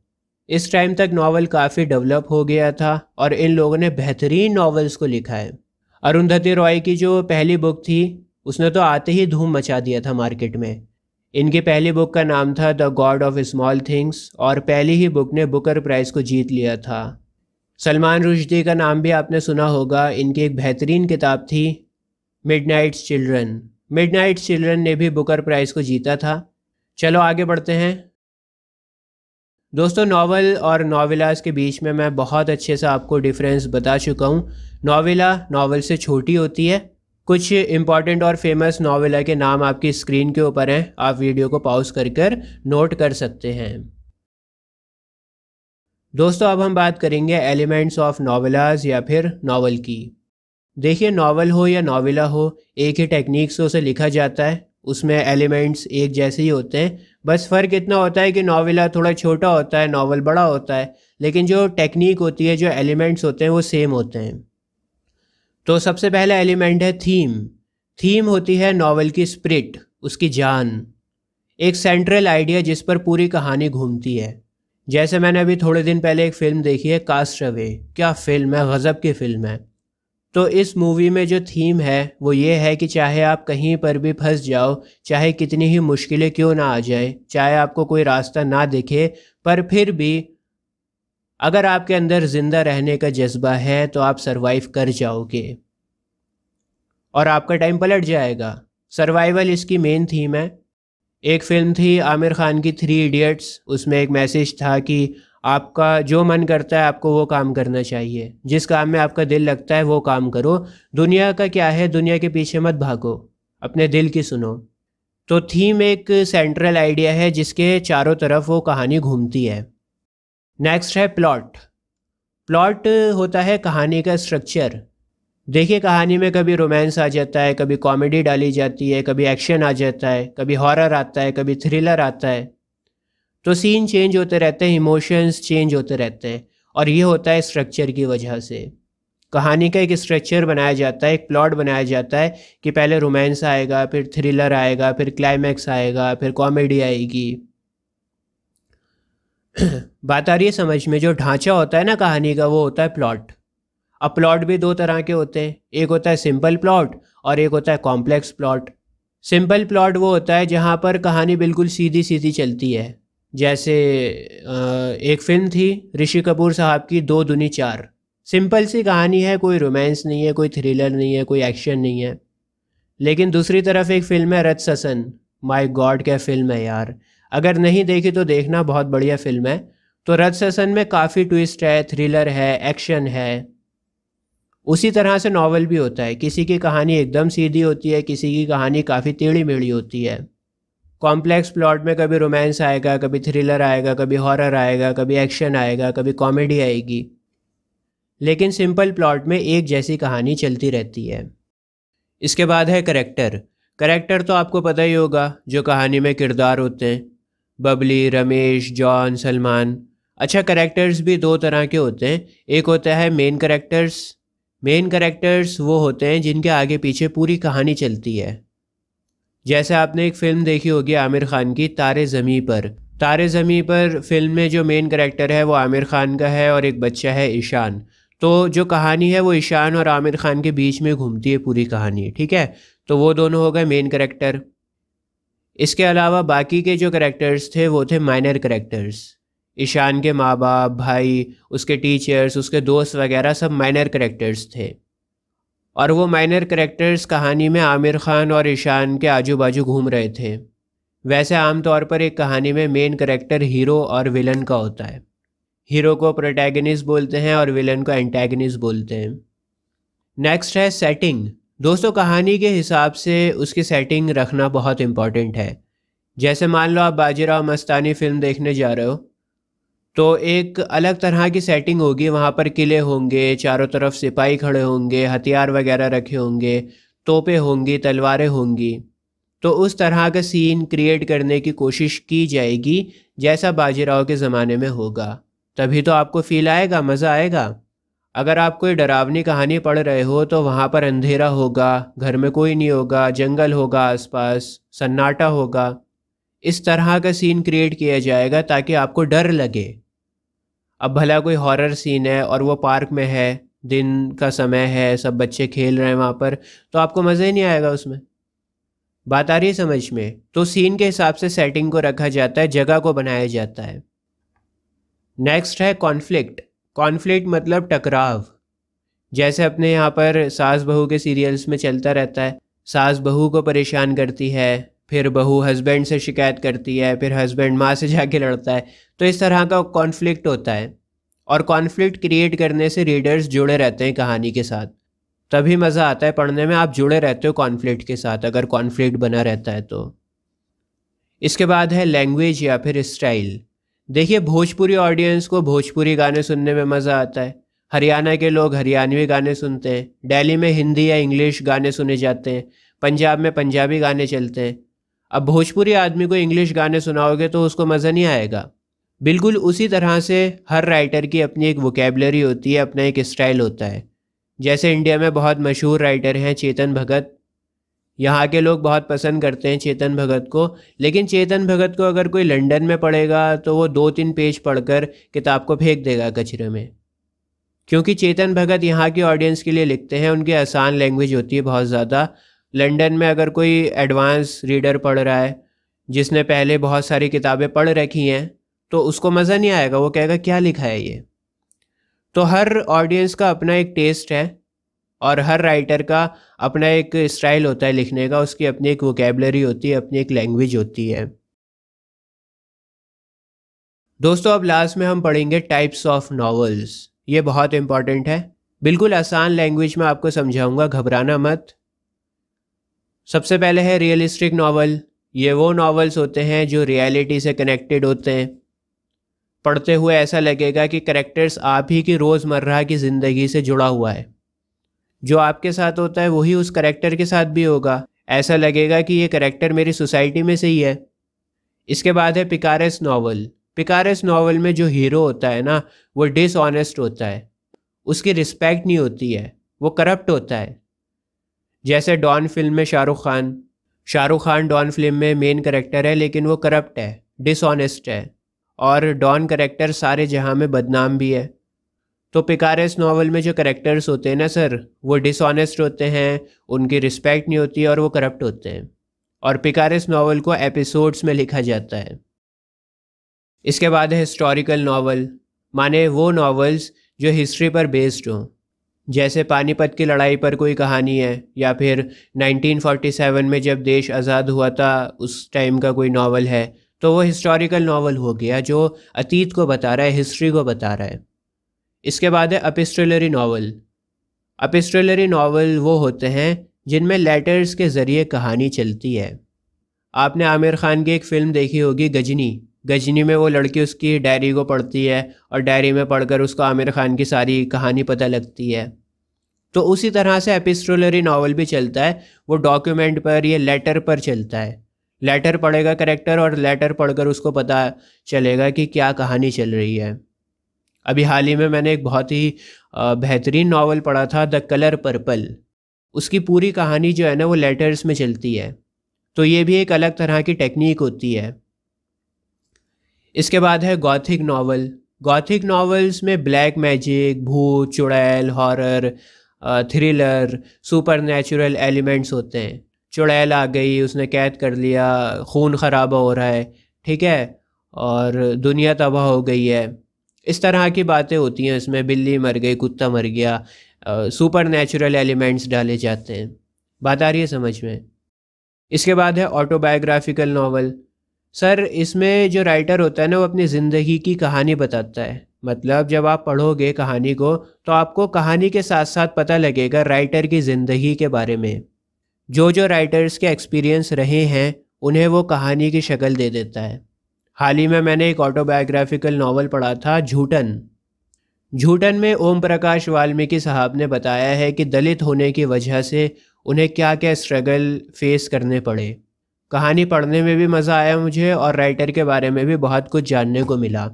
इस टाइम तक नावल काफ़ी डेवलप हो गया था और इन लोगों ने बेहतरीन नावल्स को लिखा है। अरुंधति रॉय की जो पहली बुक थी, उसने तो आते ही धूम मचा दिया था मार्केट में। इनकी पहली बुक का नाम था the God of small things और पहली ही बुक ने बुकर प्राइज़ को जीत लिया था। सलमान रुश्दी का नाम भी आपने सुना होगा। इनकी एक बेहतरीन किताब थी मिडनाइट्स चिल्ड्रन। मिडनाइट्स चिल्ड्रन ने भी बुकर प्राइज़ को जीता था। चलो आगे बढ़ते हैं। दोस्तों नॉवल और नॉवेलास के बीच में मैं बहुत अच्छे से आपको डिफरेंस बता चुका हूँ। नॉवेला नॉवल से छोटी होती है। कुछ इम्पॉर्टेंट और फेमस नॉवेला के नाम आपकी स्क्रीन के ऊपर हैं, आप वीडियो को पॉज कर नोट कर सकते हैं। दोस्तों अब हम बात करेंगे एलिमेंट्स ऑफ नॉवेलाज या फिर नॉवल की। देखिए नॉवल हो या नॉवेला हो, एक ही टेक्निक से उसे लिखा जाता है, उसमें एलिमेंट्स एक जैसे ही होते हैं। बस फ़र्क इतना होता है कि नॉवेला थोड़ा छोटा होता है, नॉवल बड़ा होता है, लेकिन जो टेक्निक होती है, जो एलिमेंट्स होते हैं वो सेम होते हैं। तो सबसे पहला एलिमेंट है थीम। थीम होती है नॉवल की स्पिरिट, उसकी जान, एक सेंट्रल आइडिया जिस पर पूरी कहानी घूमती है। जैसे मैंने अभी थोड़े दिन पहले एक फ़िल्म देखी है कास्टअवे, क्या फ़िल्म है, गज़ब की फ़िल्म है। तो इस मूवी में जो थीम है वो ये है कि चाहे आप कहीं पर भी फंस जाओ, चाहे कितनी ही मुश्किलें क्यों ना आ जाए, चाहे आपको कोई रास्ता ना दिखे, पर फिर भी अगर आपके अंदर ज़िंदा रहने का जज्बा है तो आप सरवाइव कर जाओगे और आपका टाइम पलट जाएगा। सर्वाइवल इसकी मेन थीम है। एक फ़िल्म थी आमिर खान की 3 इडियट्स, उसमें एक मैसेज था कि आपका जो मन करता है आपको वो काम करना चाहिए, जिस काम में आपका दिल लगता है वो काम करो, दुनिया का क्या है, दुनिया के पीछे मत भागो, अपने दिल की सुनो। तो थीम एक सेंट्रल आइडिया है जिसके चारों तरफ वो कहानी घूमती है। नेक्स्ट है प्लॉट। प्लॉट होता है कहानी का स्ट्रक्चर। देखिए कहानी में कभी रोमांस आ जाता है, कभी कॉमेडी डाली जाती है, कभी एक्शन आ जाता है, कभी हॉरर आता है, कभी थ्रिलर आता है। तो सीन चेंज होते रहते हैं, इमोशंस चेंज होते रहते हैं, और ये होता है स्ट्रक्चर की वजह से। कहानी का एक स्ट्रक्चर बनाया जाता है, एक प्लॉट बनाया जाता है कि पहले रोमांस आएगा, फिर थ्रिलर आएगा, फिर क्लाइमैक्स आएगा, फिर कॉमेडी आएगी। बात आ रही है समझ में? जो ढांचा होता है ना कहानी का वो होता है प्लॉट। अब प्लॉट भी 2 तरह के होते हैं, एक होता है सिंपल प्लॉट और एक होता है कॉम्प्लेक्स प्लॉट। सिंपल प्लॉट वो होता है जहाँ पर कहानी बिल्कुल सीधी सीधी चलती है। जैसे एक फ़िल्म थी ऋषि कपूर साहब की 2 दूनी 4। सिंपल सी कहानी है, कोई रोमांस नहीं है, कोई थ्रिलर नहीं है, कोई एक्शन नहीं है। लेकिन दूसरी तरफ एक फ़िल्म है रत्ससन, माय गॉड क्या फ़िल्म है यार, अगर नहीं देखी तो देखना, बहुत बढ़िया फ़िल्म है। तो रत्ससन में काफ़ी ट्विस्ट है, थ्रिलर है, एक्शन है। उसी तरह से नॉवल भी होता है, किसी की कहानी एकदम सीधी होती है, किसी की कहानी काफ़ी टेढ़ी मेढ़ी होती है। कॉम्प्लेक्स प्लॉट में कभी रोमांस आएगा, कभी थ्रिलर आएगा, कभी हॉरर आएगा, कभी एक्शन आएगा, कभी कॉमेडी आएगी। लेकिन सिंपल प्लॉट में एक जैसी कहानी चलती रहती है। इसके बाद है करेक्टर। करेक्टर तो आपको पता ही होगा, जो कहानी में किरदार होते हैं, बबली, रमेश, जॉन, सलमान। अच्छा करेक्टर्स भी 2 तरह के होते हैं, एक होता है मेन करेक्टर्स। मेन करेक्टर्स वो होते हैं जिनके आगे पीछे पूरी कहानी चलती है। जैसे आपने एक फ़िल्म देखी होगी आमिर खान की तारे ज़मीं पर। तारे ज़मीं पर फ़िल्म में जो मेन करेक्टर है वो आमिर खान का है और एक बच्चा है ईशान। तो जो कहानी है वो ईशान और आमिर खान के बीच में घूमती है पूरी कहानी, ठीक है। तो वो दोनों हो गए मेन करेक्टर। इसके अलावा बाकी के जो करेक्टर्स थे वो थे माइनर करेक्टर्स। ईशान के माँ बाप, भाई, उसके टीचर्स, उसके दोस्त वगैरह सब माइनर करेक्टर्स थे। और वो माइनर करेक्टर्स कहानी में आमिर खान और ईशान के आजू बाजू घूम रहे थे। वैसे आमतौर पर एक कहानी में मेन करेक्टर हीरो और विलन का होता है। हीरो को प्रोटैगनिस्ट बोलते हैं और विलन को एंटैगनिस्ट बोलते हैं। नेक्स्ट है सेटिंग। दोस्तों कहानी के हिसाब से उसकी सेटिंग रखना बहुत इम्पॉर्टेंट है। जैसे मान लो आप बाजीराव मस्तानी फ़िल्म देखने जा रहे हो, तो एक अलग तरह की सेटिंग होगी, वहाँ पर किले होंगे, चारों तरफ सिपाही खड़े होंगे, हथियार वगैरह रखे होंगे, तोपें होंगी, तलवारें होंगी। तो उस तरह का सीन क्रिएट करने की कोशिश की जाएगी जैसा बाजीराव के ज़माने में होगा, तभी तो आपको फील आएगा, मज़ा आएगा। अगर आप कोई डरावनी कहानी पढ़ रहे हो तो वहाँ पर अंधेरा होगा, घर में कोई नहीं होगा, जंगल होगा आसपास, सन्नाटा होगा। इस तरह का सीन क्रिएट किया जाएगा ताकि आपको डर लगे। अब भला कोई हॉरर सीन है और वो पार्क में है, दिन का समय है, सब बच्चे खेल रहे हैं वहाँ पर, तो आपको मज़ा ही नहीं आएगा उसमें। बात आ रही है समझ में? तो सीन के हिसाब से सेटिंग को रखा जाता है, जगह को बनाया जाता है। नेक्स्ट है कॉन्फ्लिक्ट। कॉन्फ्लिक्ट मतलब टकराव। जैसे अपने यहाँ पर सास बहू के सीरियल्स में चलता रहता है, सास बहू को परेशान करती है, फिर बहू हस्बैंड से शिकायत करती है, फिर हस्बैंड माँ से जाके लड़ता है। तो इस तरह का कॉन्फ्लिक्ट होता है, और कॉन्फ्लिक्ट क्रिएट करने से रीडर्स जुड़े रहते हैं कहानी के साथ। तभी मज़ा आता है पढ़ने में, आप जुड़े रहते हो कॉन्फ्लिक्ट के साथ अगर कॉन्फ्लिक्ट बना रहता है तो। इसके बाद है लैंग्वेज या फिर स्टाइल। देखिए, भोजपुरी ऑडियंस को भोजपुरी गाने सुनने में मज़ा आता है, हरियाणा के लोग हरियाणवी गाने सुनते हैं, दिल्ली में हिंदी या इंग्लिश गाने सुने जाते हैं, पंजाब में पंजाबी गाने चलते हैं। अब भोजपुरी आदमी को इंग्लिश गाने सुनाओगे तो उसको मज़ा नहीं आएगा। बिल्कुल उसी तरह से हर राइटर की अपनी एक वोकेबलरी होती है, अपना एक स्टाइल होता है। जैसे इंडिया में बहुत मशहूर राइटर हैं चेतन भगत, यहाँ के लोग बहुत पसंद करते हैं चेतन भगत को। लेकिन चेतन भगत को अगर कोई लंदन में पढ़ेगा तो वो 2-3 पेज पढ़कर किताब को फेंक देगा कचरे में, क्योंकि चेतन भगत यहाँ की ऑडियंस के लिए लिखते हैं, उनकी आसान लैंग्वेज होती है बहुत ज़्यादा। लंदन में अगर कोई एडवांस रीडर पढ़ रहा है जिसने पहले बहुत सारी किताबें पढ़ रखी हैं तो उसको मज़ा नहीं आएगा, वो कहेगा क्या लिखा है ये। तो हर ऑडियंस का अपना एक टेस्ट है और हर राइटर का अपना एक स्टाइल होता है लिखने का, उसकी अपनी एक वोकेबलरी होती है, अपनी एक लैंग्वेज होती है। दोस्तों, अब लास्ट में हम पढ़ेंगे टाइप्स ऑफ नॉवेल्स। ये बहुत इंपॉर्टेंट है, बिल्कुल आसान लैंग्वेज में आपको समझाऊंगा, घबराना मत। सबसे पहले है रियलिस्टिक नॉवल। ये वो नॉवेल्स होते हैं जो रियलिटी से कनेक्टेड होते हैं। पढ़ते हुए ऐसा लगेगा कि कैरेक्टर्स आप ही की रोज़मर्रा की ज़िंदगी से जुड़ा हुआ है, जो आपके साथ होता है वही उस कैरेक्टर के साथ भी होगा। ऐसा लगेगा कि ये कैरेक्टर मेरी सोसाइटी में से ही है। इसके बाद है पिकारेस नॉवल। पिकारेस नॉवल में जो हीरो होता है ना, वो डिसऑनेस्ट होता है, उसकी रिस्पेक्ट नहीं होती है, वो करप्ट होता है। जैसे डॉन फिल्म में शाहरुख खान डॉन फिल्म में मेन कैरेक्टर है, लेकिन वो करप्ट है, डिसऑनेस्ट है, और डॉन कैरेक्टर सारे जहां में बदनाम भी है। तो पिकारेस नॉवल में जो कैरेक्टर्स होते हैं ना सर, वो डिसऑनेस्ट होते हैं, उनकी रिस्पेक्ट नहीं होती और वो करप्ट होते हैं। और पिकारेस नॉवल को एपिसोड्स में लिखा जाता है। इसके बाद है हिस्टोरिकल नॉवल, माने वो नॉवेल्स जो हिस्ट्री पर बेस्ड हों। जैसे पानीपत की लड़ाई पर कोई कहानी है, या फिर 1947 में जब देश आज़ाद हुआ था उस टाइम का कोई नॉवल है, तो वो हिस्टोरिकल नॉवल हो गया, जो अतीत को बता रहा है, हिस्ट्री को बता रहा है। इसके बाद है एपिस्टोलरी नॉवल। एपिस्टोलरी नॉवल वो होते हैं जिनमें लेटर्स के ज़रिए कहानी चलती है। आपने आमिर खान की एक फ़िल्म देखी होगी गजनी में वो लड़की उसकी डायरी को पढ़ती है और डायरी में पढ़कर उसको आमिर खान की सारी कहानी पता लगती है। तो उसी तरह से एपिस्टोलरी नॉवल भी चलता है, वो डॉक्यूमेंट पर या लेटर पर चलता है। लेटर पढ़ेगा करेक्टर और लेटर पढ़कर उसको पता चलेगा कि क्या कहानी चल रही है। अभी हाल ही में मैंने एक बहुत ही बेहतरीन नॉवल पढ़ा था, द कलर पर्पल। उसकी पूरी कहानी जो है ना वो लेटर्स में चलती है। तो ये भी एक अलग तरह की टेक्निक होती है। इसके बाद है गॉथिक नॉवल। गॉथिक नॉवेल्स में ब्लैक मैजिक, भूत, चुड़ैल, horror, thriller, super natural elements होते हैं। चुड़ैल आ गई, उसने कैद कर लिया, खून खराबा हो रहा है, ठीक है, और दुनिया तबाह हो गई है, इस तरह की बातें होती हैं इसमें। बिल्ली मर गई, कुत्ता मर गया, सुपर नेचुरल एलिमेंट्स डाले जाते हैं। बात आ रही है समझ में? इसके बाद है ऑटोबायोग्राफिकल नॉवल। सर, इसमें जो राइटर होता है ना वो अपनी ज़िंदगी की कहानी बताता है। मतलब जब आप पढ़ोगे कहानी को तो आपको कहानी के साथ साथ पता लगेगा राइटर की ज़िंदगी के बारे में। जो राइटर्स के एक्सपीरियंस रहे हैं उन्हें वो कहानी की शक्ल दे देता है। हाल ही में मैंने एक ऑटोबायोग्राफिकल नॉवल पढ़ा था, झूठन में ओम प्रकाश वाल्मीकि साहब ने बताया है कि दलित होने की वजह से उन्हें क्या क्या स्ट्रगल फेस करने पड़े। कहानी पढ़ने में भी मज़ा आया मुझे और राइटर के बारे में भी बहुत कुछ जानने को मिला।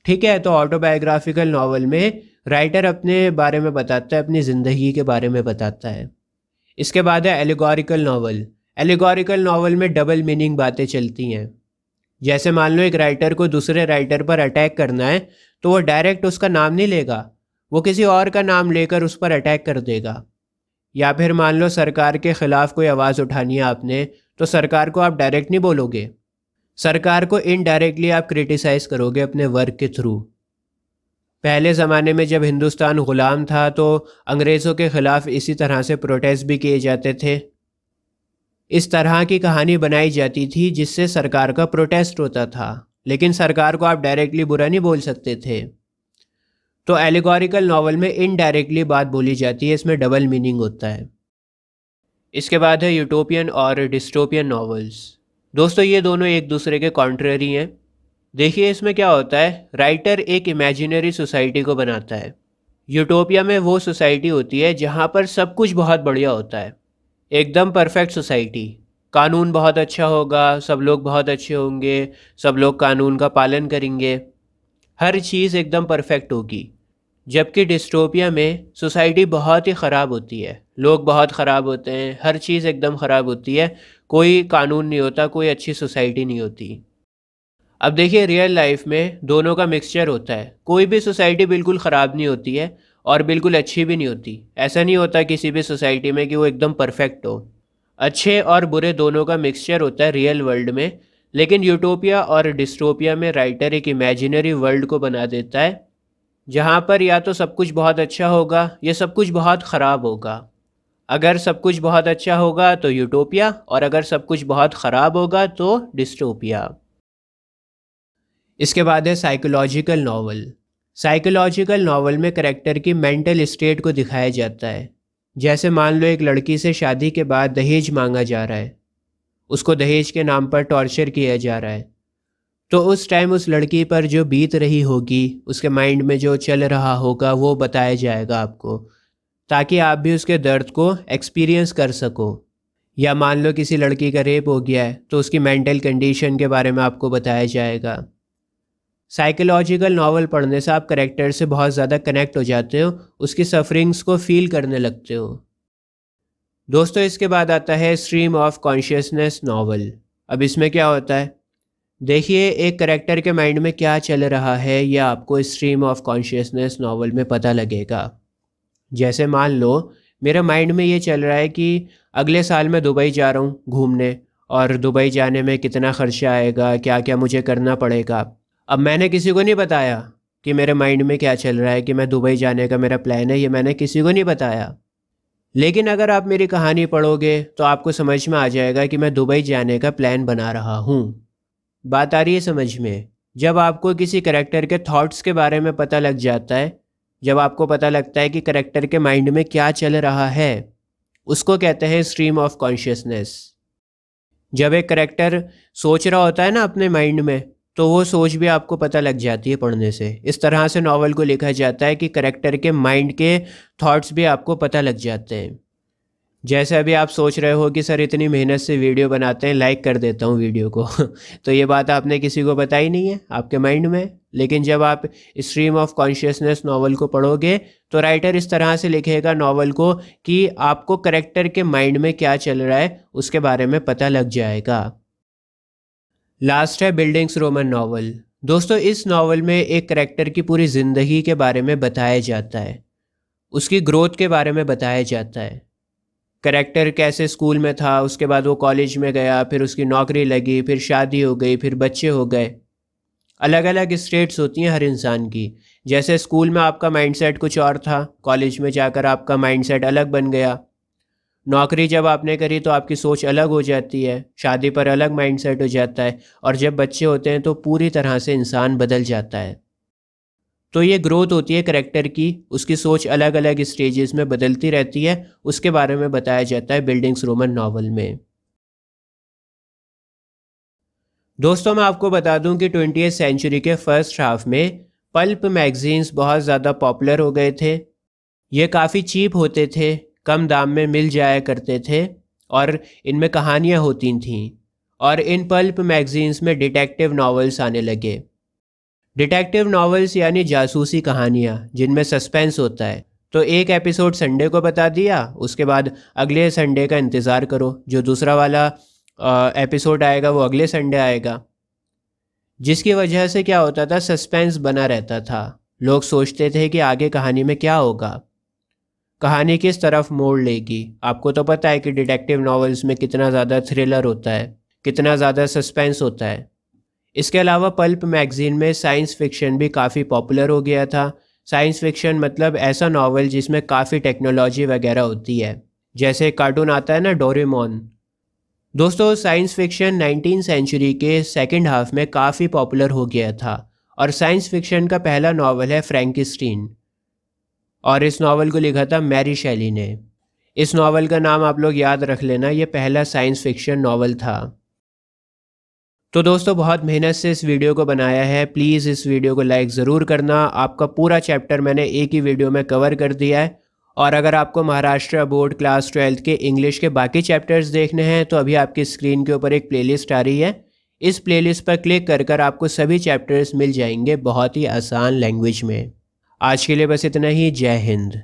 ठीक है, तो ऑटोबायोग्राफिकल नॉवल में राइटर अपने बारे में बताता है, अपनी ज़िंदगी के बारे में बताता है। इसके बाद है एलिगोरिकल नॉवल। एलिगोरिकल नॉवल में डबल मीनिंग बातें चलती हैं। जैसे मान लो एक राइटर को दूसरे राइटर पर अटैक करना है तो वो डायरेक्ट उसका नाम नहीं लेगा, वो किसी और का नाम लेकर उस पर अटैक कर देगा। या फिर मान लो सरकार के ख़िलाफ़ कोई आवाज़ उठानी है आपने, तो सरकार को आप डायरेक्ट नहीं बोलोगे, सरकार को इनडायरेक्टली आप क्रिटिसाइज़ करोगे अपने वर्क के थ्रू। पहले ज़माने में जब हिंदुस्तान ग़ुलाम था तो अंग्रेज़ों के ख़िलाफ़ इसी तरह से प्रोटेस्ट भी किए जाते थे। इस तरह की कहानी बनाई जाती थी जिससे सरकार का प्रोटेस्ट होता था, लेकिन सरकार को आप डायरेक्टली बुरा नहीं बोल सकते थे। तो एलिगोरिकल नावल में इनडायरेक्टली बात बोली जाती है, इसमें डबल मीनिंग होता है। इसके बाद है यूटोपियन और डिस्टोपियन नॉवेल्स। दोस्तों ये दोनों एक दूसरे के कॉन्ट्ररी हैं। देखिए इसमें क्या होता है, राइटर एक इमेजिनरी सोसाइटी को बनाता है। यूटोपिया में वो सोसाइटी होती है जहाँ पर सब कुछ बहुत बढ़िया होता है, एकदम परफेक्ट सोसाइटी। कानून बहुत अच्छा होगा, सब लोग बहुत अच्छे होंगे, सब लोग कानून का पालन करेंगे, हर चीज़ एकदम परफेक्ट होगी। जबकि डिस्टोपिया में सोसाइटी बहुत ही ख़राब होती है, लोग बहुत ख़राब होते हैं, हर चीज़ एकदम ख़राब होती है, कोई कानून नहीं होता, कोई अच्छी सोसाइटी नहीं होती। अब देखिए रियल लाइफ में दोनों का मिक्सचर होता है। कोई भी सोसाइटी बिल्कुल ख़राब नहीं होती है और बिल्कुल अच्छी भी नहीं होती। ऐसा नहीं होता किसी भी सोसाइटी में कि वो एकदम परफेक्ट हो। अच्छे और बुरे दोनों का मिक्सचर होता है रियल वर्ल्ड में। लेकिन यूटोपिया और डिस्टोपिया में राइटर एक इमेजिनरी वर्ल्ड को बना देता है जहाँ पर या तो सब कुछ बहुत अच्छा होगा या सब कुछ बहुत ख़राब होगा। अगर सब कुछ बहुत अच्छा होगा तो यूटोपिया, और अगर सब कुछ बहुत ख़राब होगा तो डिस्टोपिया। इसके बाद है साइकोलॉजिकल नावल। साइकोलॉजिकल नावल में करैक्टर की मेंटल स्टेट को दिखाया जाता है। जैसे मान लो एक लड़की से शादी के बाद दहेज मांगा जा रहा है, उसको दहेज के नाम पर टॉर्चर किया जा रहा है, तो उस टाइम उस लड़की पर जो बीत रही होगी, उसके माइंड में जो चल रहा होगा वो बताया जाएगा आपको, ताकि आप भी उसके दर्द को एक्सपीरियंस कर सको। या मान लो किसी लड़की का रेप हो गया है तो उसकी मेंटल कंडीशन के बारे में आपको बताया जाएगा। साइकोलॉजिकल नावल पढ़ने से आप करैक्टर से बहुत ज़्यादा कनेक्ट हो जाते हो, उसकी सफरिंग्स को फील करने लगते हो। दोस्तों इसके बाद आता है स्ट्रीम ऑफ कॉन्शियसनेस नावल। अब इसमें क्या होता है, देखिए एक करैक्टर के माइंड में क्या चल रहा है यह आपको स्ट्रीम ऑफ कॉन्शियसनेस नावल में पता लगेगा। जैसे मान लो मेरे माइंड में ये चल रहा है कि अगले साल मैं दुबई जा रहा हूँ घूमने, और दुबई जाने में कितना खर्चा आएगा, क्या क्या मुझे करना पड़ेगा। अब मैंने किसी को नहीं बताया कि मेरे माइंड में क्या चल रहा है, कि मैं दुबई जाने का मेरा प्लान है, ये मैंने किसी को नहीं बताया। लेकिन अगर आप मेरी कहानी पढ़ोगे तो आपको समझ में आ जाएगा कि मैं दुबई जाने का प्लान बना रहा हूँ। बात आ रही है समझ में? जब आपको किसी करैक्टर के थॉट्स के बारे में पता लग जाता है, जब आपको पता लगता है कि करैक्टर के माइंड में क्या चल रहा है, उसको कहते हैं स्ट्रीम ऑफ कॉन्शियसनेस। जब एक करैक्टर सोच रहा होता है ना अपने माइंड में, तो वो सोच भी आपको पता लग जाती है पढ़ने से। इस तरह से नावल को लिखा जाता है कि करैक्टर के माइंड के थॉट्स भी आपको पता लग जाते हैं। जैसे अभी आप सोच रहे हो कि सर इतनी मेहनत से वीडियो बनाते हैं, लाइक कर देता हूँ वीडियो को तो ये बात आपने किसी को बताई नहीं है, आपके माइंड में। लेकिन जब आप स्ट्रीम ऑफ कॉन्शियसनेस नावल को पढ़ोगे तो राइटर इस तरह से लिखेगा नावल को कि आपको करैक्टर के माइंड में क्या चल रहा है उसके बारे में पता लग जाएगा। लास्ट है बिल्डिंग्स रोमन नावल। दोस्तों इस नावल में एक करैक्टर की पूरी ज़िंदगी के बारे में बताया जाता है, उसकी ग्रोथ के बारे में बताया जाता है। करैक्टर कैसे स्कूल में था, उसके बाद वो कॉलेज में गया, फिर उसकी नौकरी लगी, फिर शादी हो गई, फिर बच्चे हो गए। अलग अलग स्टेट्स होती हैं हर इंसान की। जैसे स्कूल में आपका माइंडसेट कुछ और था, कॉलेज में जाकर आपका माइंडसेट अलग बन गया। नौकरी जब आपने करी तो आपकी सोच अलग हो जाती है, शादी पर अलग माइंडसेट हो जाता है, और जब बच्चे होते हैं तो पूरी तरह से इंसान बदल जाता है। तो ये ग्रोथ होती है करैक्टर की, उसकी सोच अलग अलग स्टेजेस में बदलती रहती है, उसके बारे में बताया जाता है बिल्डिंग्स रोमन नावल में। दोस्तों मैं आपको बता दूं कि 20वीं सेंचुरी के फर्स्ट हाफ में पल्प मैगजीन्स बहुत ज़्यादा पॉपुलर हो गए थे। ये काफ़ी चीप होते थे, कम दाम में मिल जाया करते थे, और इनमें कहानियाँ होती थीं। और इन पल्प मैगजीन्स में डिटेक्टिव नॉवेल्स आने लगे। डिटेक्टिव नॉवेल्स यानी जासूसी कहानियाँ जिनमें सस्पेंस होता है। तो एक एपिसोड संडे को बता दिया, उसके बाद अगले संडे का इंतज़ार करो, जो दूसरा वाला एपिसोड आएगा वो अगले संडे आएगा। जिसकी वजह से क्या होता था, सस्पेंस बना रहता था। लोग सोचते थे कि आगे कहानी में क्या होगा, कहानी किस तरफ मोड़ लेगी। आपको तो पता है कि डिटेक्टिव नॉवेल्स में कितना ज़्यादा थ्रिलर होता है, कितना ज़्यादा सस्पेंस होता है। इसके अलावा पल्प मैगज़ीन में साइंस फिक्शन भी काफ़ी पॉपुलर हो गया था। साइंस फिक्शन मतलब ऐसा नावल जिसमें काफ़ी टेक्नोलॉजी वगैरह होती है। जैसे कार्टून आता है ना डोरेमोन, दोस्तों साइंस फिक्शन 19वीं सेंचुरी के सेकंड हाफ में काफ़ी पॉपुलर हो गया था और साइंस फिक्शन का पहला नावल है फ्रैंकेस्टीन और इस नावल को लिखा था मैरी शेली ने। इस नावल का नाम आप लोग याद रख लेना, ये पहला साइंस फिक्शन नावल था। तो दोस्तों बहुत मेहनत से इस वीडियो को बनाया है, प्लीज़ इस वीडियो को लाइक ज़रूर करना। आपका पूरा चैप्टर मैंने एक ही वीडियो में कवर कर दिया है और अगर आपको महाराष्ट्र बोर्ड क्लास 12 के इंग्लिश के बाकी चैप्टर्स देखने हैं तो अभी आपकी स्क्रीन के ऊपर एक प्लेलिस्ट आ रही है, इस प्लेलिस्ट पर क्लिक कर आपको सभी चैप्टर्स मिल जाएंगे बहुत ही आसान लैंग्वेज में। आज के लिए बस इतना ही। जय हिंद।